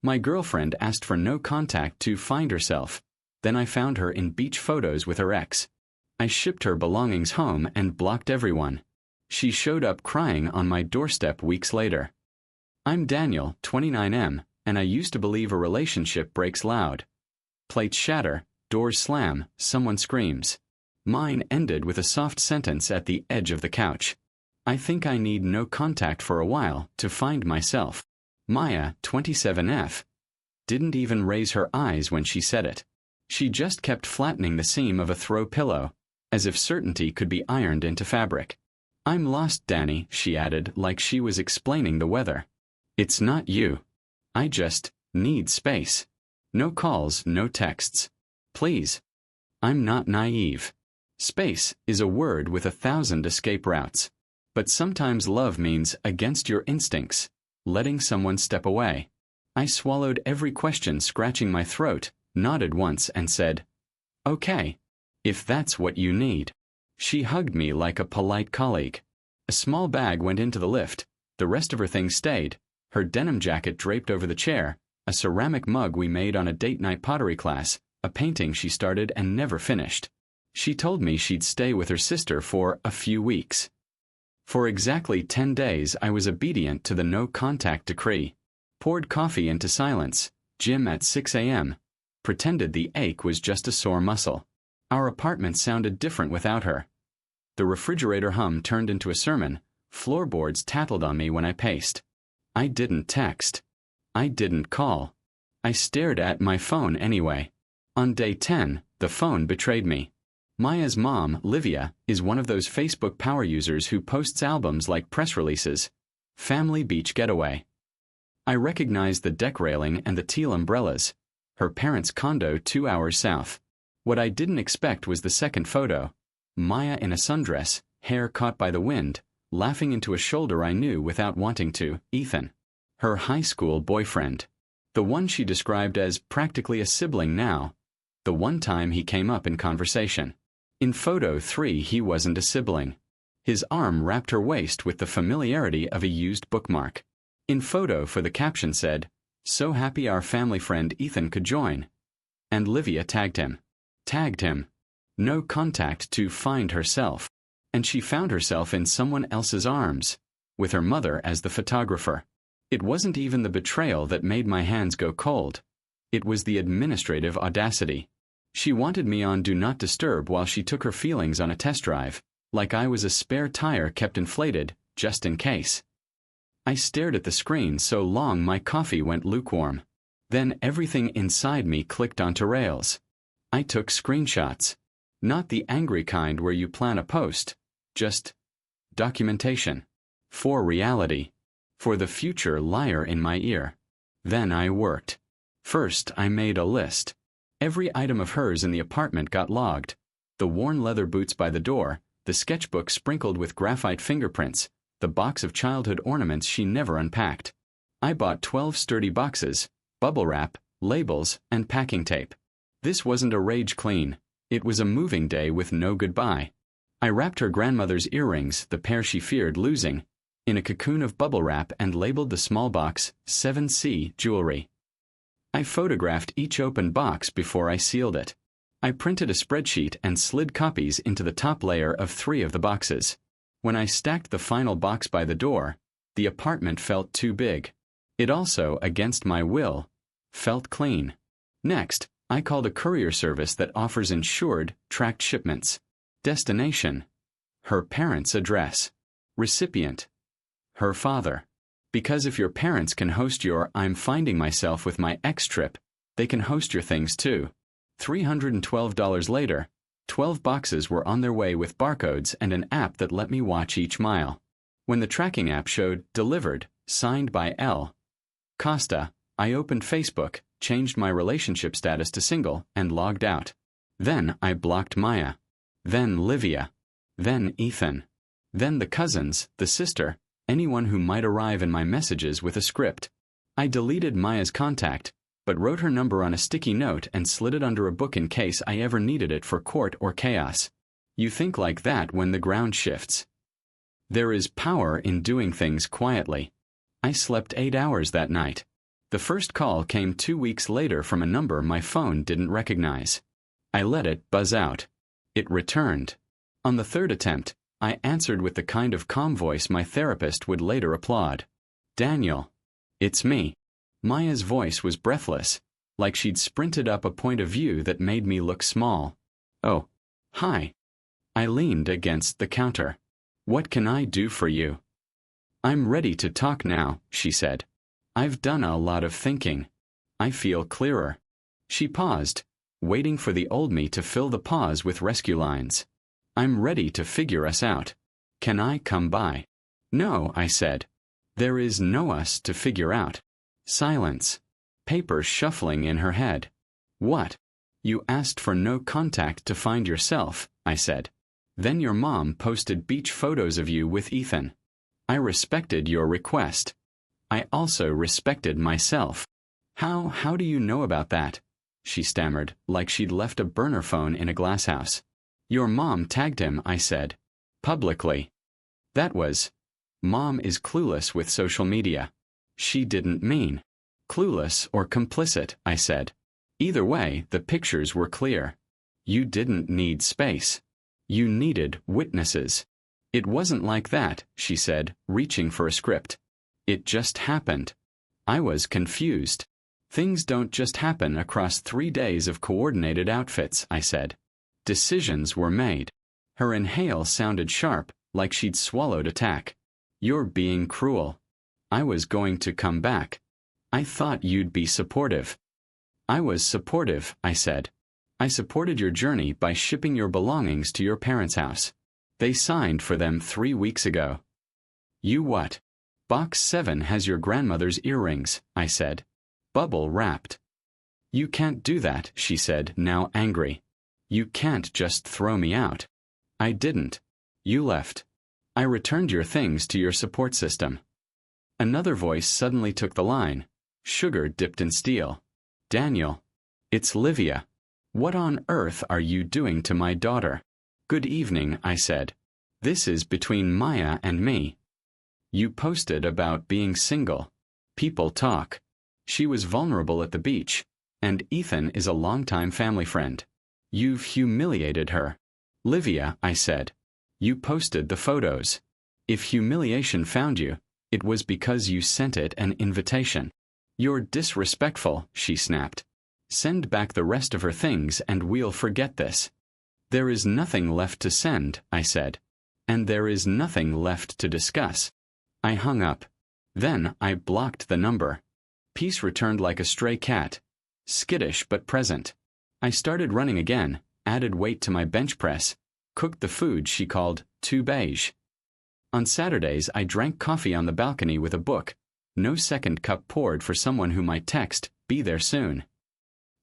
My girlfriend asked for no contact to find herself. Then I found her in beach photos with her ex. I shipped her belongings home and blocked everyone. She showed up crying on my doorstep weeks later. I'm Daniel, 29M, and I used to believe a relationship breaks loud. Plates shatter, doors slam, someone screams. Mine ended with a soft sentence at the edge of the couch. I think I need no contact for a while to find myself. Maya, 27F, didn't even raise her eyes when she said it. She just kept flattening the seam of a throw pillow, as if certainty could be ironed into fabric. I'm lost, Danny, she added, like she was explaining the weather. It's not you. I just need space. No calls, no texts. Please. I'm not naive. Space is a word with 1,000 escape routes. But sometimes love means against your instincts, letting someone step away. I swallowed every question, scratching my throat, nodded once and said, "Okay, if that's what you need." She hugged me like a polite colleague. A small bag went into the lift, the rest of her things stayed, her denim jacket draped over the chair, a ceramic mug we made on a date night pottery class, a painting she started and never finished. She told me she'd stay with her sister for a few weeks. For exactly 10 days I was obedient to the no-contact decree. Poured coffee into silence, gym at 6 a.m., pretended the ache was just a sore muscle. Our apartment sounded different without her. The refrigerator hum turned into a sermon, floorboards tattled on me when I paced. I didn't text. I didn't call. I stared at my phone anyway. On day 10, the phone betrayed me. Maya's mom, Livia, is one of those Facebook power users who posts albums like press releases. Family beach getaway. I recognized the deck railing and the teal umbrellas. Her parents' condo 2 hours south. What I didn't expect was the second photo. Maya in a sundress, hair caught by the wind, laughing into a shoulder I knew without wanting to, Ethan. Her high school boyfriend. The one she described as practically a sibling now. The one time he came up in conversation. In photo 3 he wasn't a sibling. His arm wrapped her waist with the familiarity of a used bookmark. In photo 4 the caption said, "So happy our family friend Ethan could join." And Livia tagged him. No contact to find herself. And she found herself in someone else's arms, with her mother as the photographer. It wasn't even the betrayal that made my hands go cold. It was the administrative audacity. She wanted me on Do Not Disturb while she took her feelings on a test drive, like I was a spare tire kept inflated, just in case. I stared at the screen so long my coffee went lukewarm. Then everything inside me clicked onto rails. I took screenshots. Not the angry kind where you plan a post, just documentation. For reality. For the future liar in my ear. Then I worked. First, I made a list. Every item of hers in the apartment got logged. The worn leather boots by the door, the sketchbook sprinkled with graphite fingerprints, the box of childhood ornaments she never unpacked. I bought 12 sturdy boxes, bubble wrap, labels, and packing tape. This wasn't a rage clean. It was a moving day with no goodbye. I wrapped her grandmother's earrings, the pair she feared losing, in a cocoon of bubble wrap and labeled the small box 7C Jewelry. I photographed each open box before I sealed it. I printed a spreadsheet and slid copies into the top layer of 3 of the boxes. When I stacked the final box by the door, the apartment felt too big. It also, against my will, felt clean. Next, I called a courier service that offers insured, tracked shipments. Destination: her parents' address. Recipient: her father. Because if your parents can host your "I'm finding myself with my ex" trip, they can host your things too. $312 later, 12 boxes were on their way with barcodes and an app that let me watch each mile. When the tracking app showed "Delivered," signed by L. Costa, I opened Facebook, changed my relationship status to single, and logged out. Then I blocked Maya. Then Livia. Then Ethan. Then the cousins, the sister, anyone who might arrive in my messages with a script. I deleted Maya's contact, but wrote her number on a sticky note and slid it under a book in case I ever needed it for court or chaos. You think like that when the ground shifts. There is power in doing things quietly. I slept 8 hours that night. The first call came 2 weeks later from a number my phone didn't recognize. I let it buzz out. It returned. On the third attempt, I answered with the kind of calm voice my therapist would later applaud. "Daniel." "It's me." Maya's voice was breathless, like she'd sprinted up a point of view that made me look small. "Oh, hi." I leaned against the counter. "What can I do for you?" "I'm ready to talk now," she said. "I've done a lot of thinking. I feel clearer." She paused, waiting for the old me to fill the pause with rescue lines. "I'm ready to figure us out. Can I come by?" "No," I said. "There is no us to figure out." Silence. Papers shuffling in her head. "What?" "You asked for no contact to find yourself," I said. "Then your mom posted beach photos of you with Ethan. I respected your request. I also respected myself." How do you know about that?" she stammered, like she'd left a burner phone in a glasshouse. "Your mom tagged him," I said. "Publicly." That was. Mom is clueless with social media. She didn't mean. Clueless or complicit, I said. Either way, the pictures were clear. You didn't need space. You needed witnesses. "It wasn't like that," she said, reaching for a script. "It just happened." I was confused. "Things don't just happen across 3 days of coordinated outfits," I said. "Decisions were made." Her inhale sounded sharp, like she'd swallowed a tack. "You're being cruel." I was going to come back. "I thought you'd be supportive." "I was supportive," I said. "I supported your journey by shipping your belongings to your parents' house. They signed for them 3 weeks ago." "You what?" "Box 7 has your grandmother's earrings," I said. "Bubble wrapped." "You can't do that," she said, now angry. "You can't just throw me out." "I didn't. You left. I returned your things to your support system." Another voice suddenly took the line, sugar dipped in steel. "Daniel." "It's Livia. What on earth are you doing to my daughter?" "Good evening," I said. "This is between Maya and me." "You posted about being single. People talk." She was vulnerable at the beach, and Ethan is a longtime family friend. "You've humiliated her." "Livia," I said. "You posted the photos. If humiliation found you, it was because you sent it an invitation." "You're disrespectful," she snapped. "Send back the rest of her things and we'll forget this." "There is nothing left to send," I said. "And there is nothing left to discuss." I hung up. Then I blocked the number. Peace returned like a stray cat. Skittish but present. I started running again, added weight to my bench press, cooked the food she called too beige. On Saturdays I drank coffee on the balcony with a book, no second cup poured for someone who might text, "Be there soon."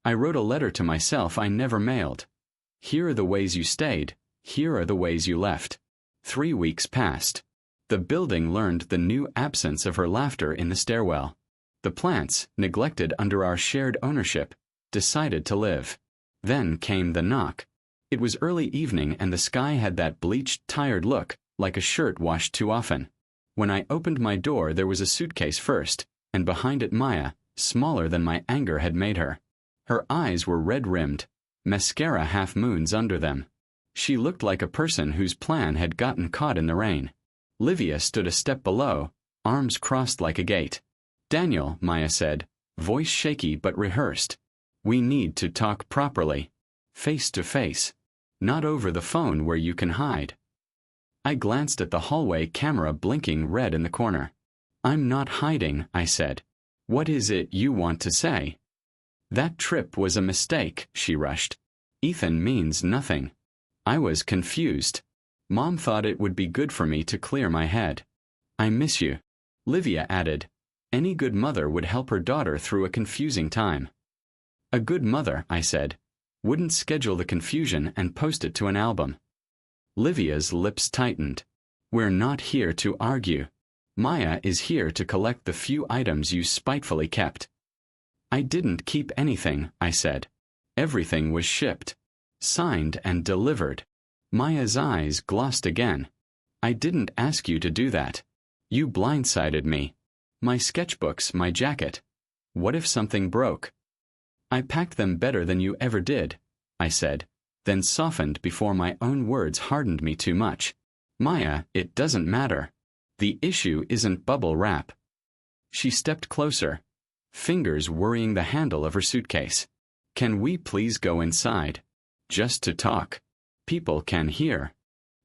I wrote a letter to myself I never mailed. Here are the ways you stayed, here are the ways you left. 3 weeks passed. The building learned the new absence of her laughter in the stairwell. The plants, neglected under our shared ownership, decided to live. Then came the knock. It was early evening and the sky had that bleached, tired look, like a shirt washed too often. When I opened my door there was a suitcase first, and behind it Maya, smaller than my anger had made her. Her eyes were red-rimmed, mascara half-moons under them. She looked like a person whose plan had gotten caught in the rain. Livia stood a step below, arms crossed like a gate. "Daniel," Maya said, voice shaky but rehearsed. "We need to talk properly. Face to face. Not over the phone where you can hide." I glanced at the hallway camera blinking red in the corner. "I'm not hiding," I said. "What is it you want to say?" "That trip was a mistake," she rushed. "Ethan means nothing." I was confused. Mom thought it would be good for me to clear my head. "I miss you." Livia added, "Any good mother would help her daughter through a confusing time." "A good mother," I said, "wouldn't schedule the confusion and post it to an album." Livia's lips tightened. "We're not here to argue. Maya is here to collect the few items you spitefully kept." "I didn't keep anything," I said. "Everything was shipped. Signed and delivered." Maya's eyes glossed again. "I didn't ask you to do that. You blindsided me. My sketchbooks, my jacket. What if something broke? I packed them better than you ever did, I said, then softened before my own words hardened me too much. Maya, it doesn't matter. The issue isn't bubble wrap. She stepped closer, fingers worrying the handle of her suitcase. Can we please go inside? Just to talk. People can hear.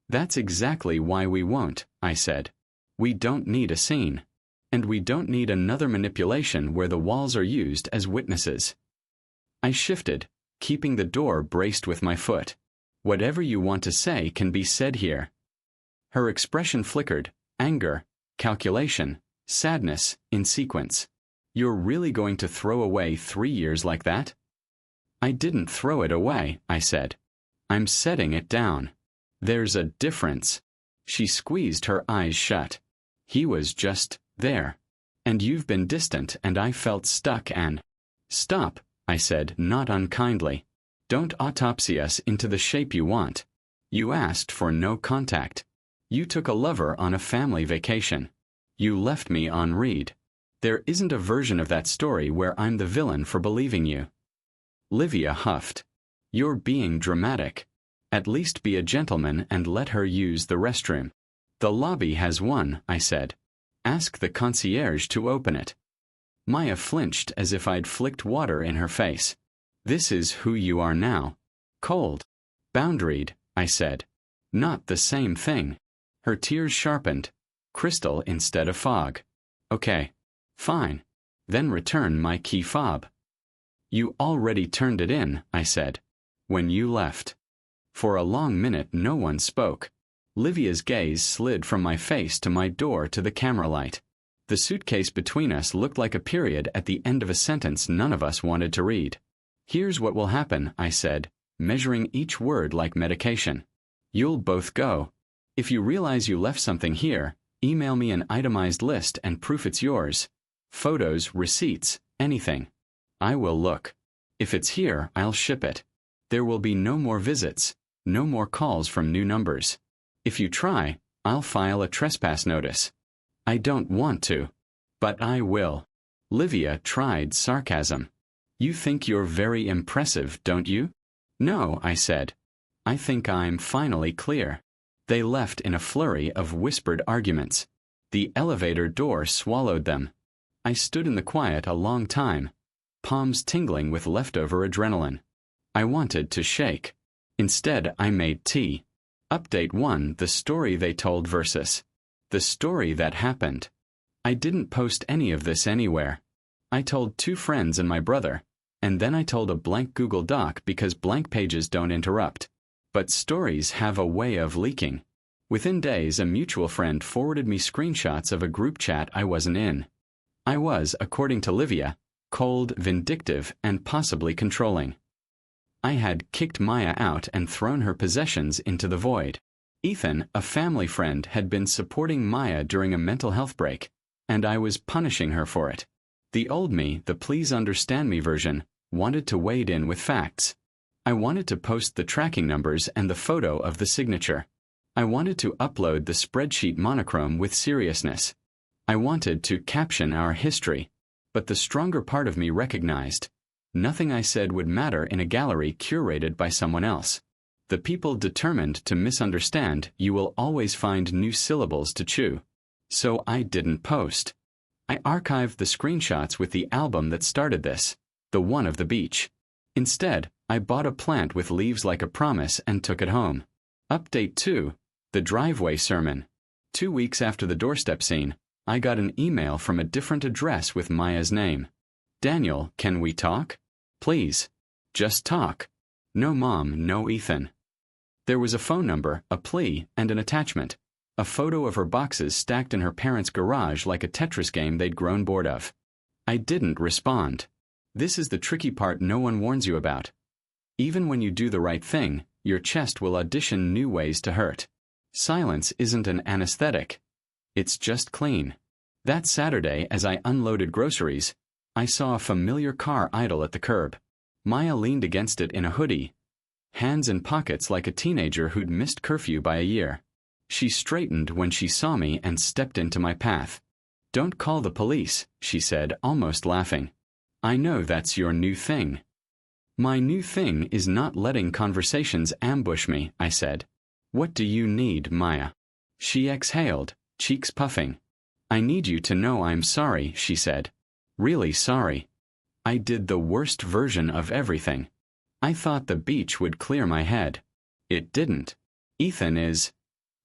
That's exactly why we won't, I said. We don't need a scene. And we don't need another manipulation where the walls are used as witnesses. I shifted, keeping the door braced with my foot. Whatever you want to say can be said here. Her expression flickered, anger, calculation, sadness, in sequence. You're really going to throw away 3 years like that? I didn't throw it away, I said. I'm setting it down. There's a difference. She squeezed her eyes shut. He was just there. And you've been distant and I felt stuck and... Stop, I said, not unkindly. Don't autopsy us into the shape you want. You asked for no contact. You took a lover on a family vacation. You left me on read. There isn't a version of that story where I'm the villain for believing you. Livia huffed. You're being dramatic. At least be a gentleman and let her use the restroom. The lobby has one, I said. Ask the concierge to open it. Maya flinched as if I'd flicked water in her face. This is who you are now. Cold. Boundaried, I said. Not the same thing. Her tears sharpened. Crystal instead of fog. Okay. Fine. Then return my key fob. You already turned it in, I said. When you left. For a long minute no one spoke. Livia's gaze slid from my face to my door to the camera light. The suitcase between us looked like a period at the end of a sentence none of us wanted to read. Here's what will happen, I said, measuring each word like medication. You'll both go. If you realize you left something here, email me an itemized list and proof it's yours. Photos, receipts, anything. I will look. If it's here, I'll ship it. There will be no more visits, no more calls from new numbers. If you try, I'll file a trespass notice. I don't want to. But I will. Livia tried sarcasm. You think you're very impressive, don't you? No, I said. I think I'm finally clear. They left in a flurry of whispered arguments. The elevator door swallowed them. I stood in the quiet a long time, palms tingling with leftover adrenaline. I wanted to shake. Instead, I made tea. Update 1: the story they told versus the story that happened. I didn't post any of this anywhere. I told 2 friends and my brother, and then I told a blank Google Doc because blank pages don't interrupt. But stories have a way of leaking. Within days, a mutual friend forwarded me screenshots of a group chat I wasn't in. I was, according to Livia, cold, vindictive, and possibly controlling. I had kicked Maya out and thrown her possessions into the void. Ethan, a family friend, had been supporting Maya during a mental health break, and I was punishing her for it. The old me, the please understand me version, wanted to wade in with facts. I wanted to post the tracking numbers and the photo of the signature. I wanted to upload the spreadsheet monochrome with seriousness. I wanted to caption our history. But the stronger part of me recognized nothing I said would matter in a gallery curated by someone else. The people determined to misunderstand, you will always find new syllables to chew. So I didn't post. I archived the screenshots with the album that started this, the one of the beach. Instead, I bought a plant with leaves like a promise and took it home. Update 2: the driveway sermon. 2 weeks after the doorstep scene, I got an email from a different address with Maya's name. Daniel, can we talk? Please. Just talk. No mom, no Ethan. There was a phone number, a plea, and an attachment. A photo of her boxes stacked in her parents' garage like a Tetris game they'd grown bored of. I didn't respond. This is the tricky part no one warns you about. Even when you do the right thing, your chest will audition new ways to hurt. Silence isn't an anesthetic. It's just clean. That Saturday, as I unloaded groceries, I saw a familiar car idle at the curb. Maya leaned against it in a hoodie, hands in pockets like a teenager who'd missed curfew by a year. She straightened when she saw me and stepped into my path. Don't call the police, she said, almost laughing. I know that's your new thing. My new thing is not letting conversations ambush me, I said. What do you need, Maya? She exhaled, cheeks puffing. I need you to know I'm sorry, she said. Really sorry. I did the worst version of everything. I thought the beach would clear my head. It didn't. Ethan is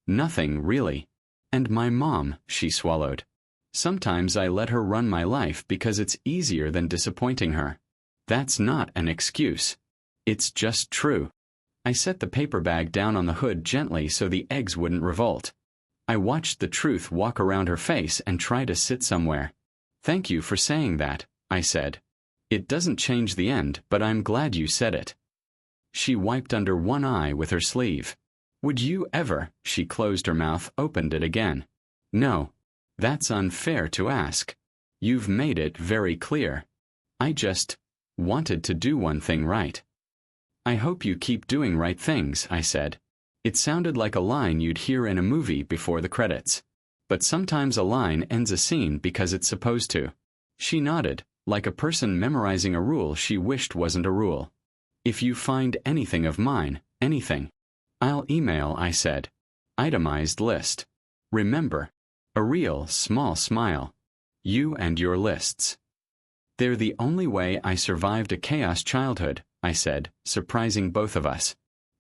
nothing, really. And my mom, she swallowed. Sometimes I let her run my life because it's easier than disappointing her. That's not an excuse. It's just true. I set the paper bag down on the hood gently so the eggs wouldn't revolt. I watched the truth walk around her face and try to sit somewhere. Thank you for saying that, I said. It doesn't change the end, but I'm glad you said it. She wiped under one eye with her sleeve. Would you ever? She closed her mouth, opened it again. No. That's unfair to ask. You've made it very clear. I just wanted to do one thing right. I hope you keep doing right things, I said. It sounded like a line you'd hear in a movie before the credits. But sometimes a line ends a scene because it's supposed to. She nodded, like a person memorizing a rule she wished wasn't a rule. If you find anything of mine, anything, I'll email, I said. Itemized list. Remember, a real small smile. You and your lists. They're the only way I survived a chaos childhood, I said, surprising both of us.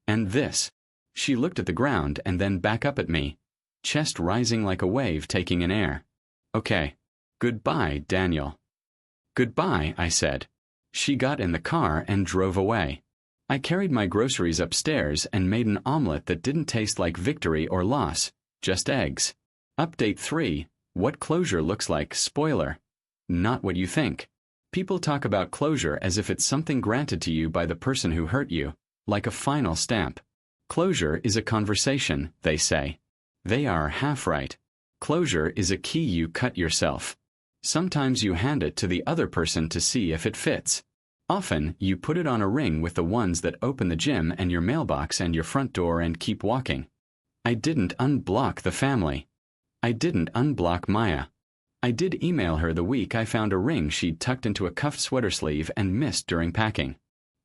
And this. She looked at the ground and then back up at me, chest rising like a wave taking in air. Okay. Goodbye, Daniel. Goodbye, I said. She got in the car and drove away. I carried my groceries upstairs and made an omelet that didn't taste like victory or loss, just eggs. Update 3, what closure looks like, spoiler. Not what you think. People talk about closure as if it's something granted to you by the person who hurt you, like a final stamp. Closure is a conversation, they say. They are half right. Closure is a key you cut yourself. Sometimes you hand it to the other person to see if it fits. Often, you put it on a ring with the ones that open the gym and your mailbox and your front door and keep walking. I didn't unblock the family. I didn't unblock Maya. I did email her the week I found a ring she'd tucked into a cuffed sweater sleeve and missed during packing.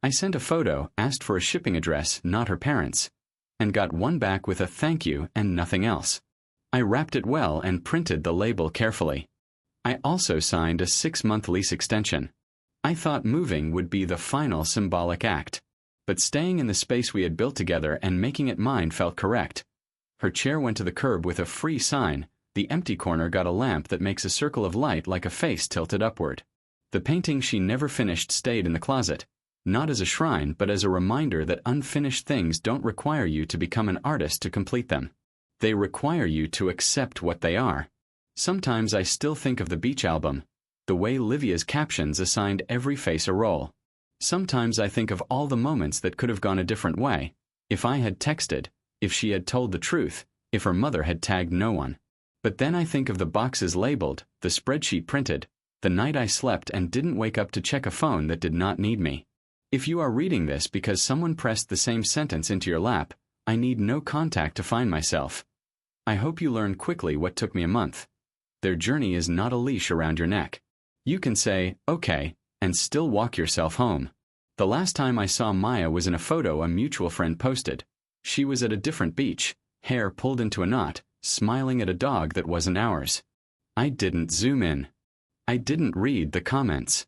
I sent a photo, asked for a shipping address, not her parents', and got one back with a thank you and nothing else. I wrapped it well and printed the label carefully. I also signed a 6-month lease extension. I thought moving would be the final symbolic act. But staying in the space we had built together and making it mine felt correct. Her chair went to the curb with a free sign. The empty corner got a lamp that makes a circle of light like a face tilted upward. The painting she never finished stayed in the closet, not as a shrine but as a reminder that unfinished things don't require you to become an artist to complete them. They require you to accept what they are. Sometimes I still think of the beach album, the way Livia's captions assigned every face a role. Sometimes I think of all the moments that could have gone a different way, if I had texted, if she had told the truth, if her mother had tagged no one. But then I think of the boxes labeled, the spreadsheet printed, the night I slept and didn't wake up to check a phone that did not need me. If you are reading this because someone pressed the same sentence into your lap, I need no contact to find myself. I hope you learn quickly what took me a month. Their journey is not a leash around your neck. You can say, okay, and still walk yourself home. The last time I saw Maya was in a photo a mutual friend posted. She was at a different beach, hair pulled into a knot, smiling at a dog that wasn't ours. I didn't zoom in. I didn't read the comments.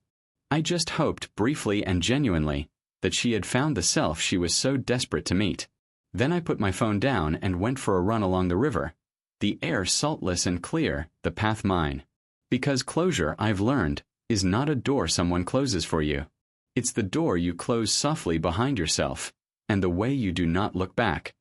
I just hoped, briefly and genuinely, that she had found the self she was so desperate to meet. Then I put my phone down and went for a run along the river. The air saltless and clear, the path mine. Because closure, I've learned, is not a door someone closes for you. It's the door you close softly behind yourself, and the way you do not look back.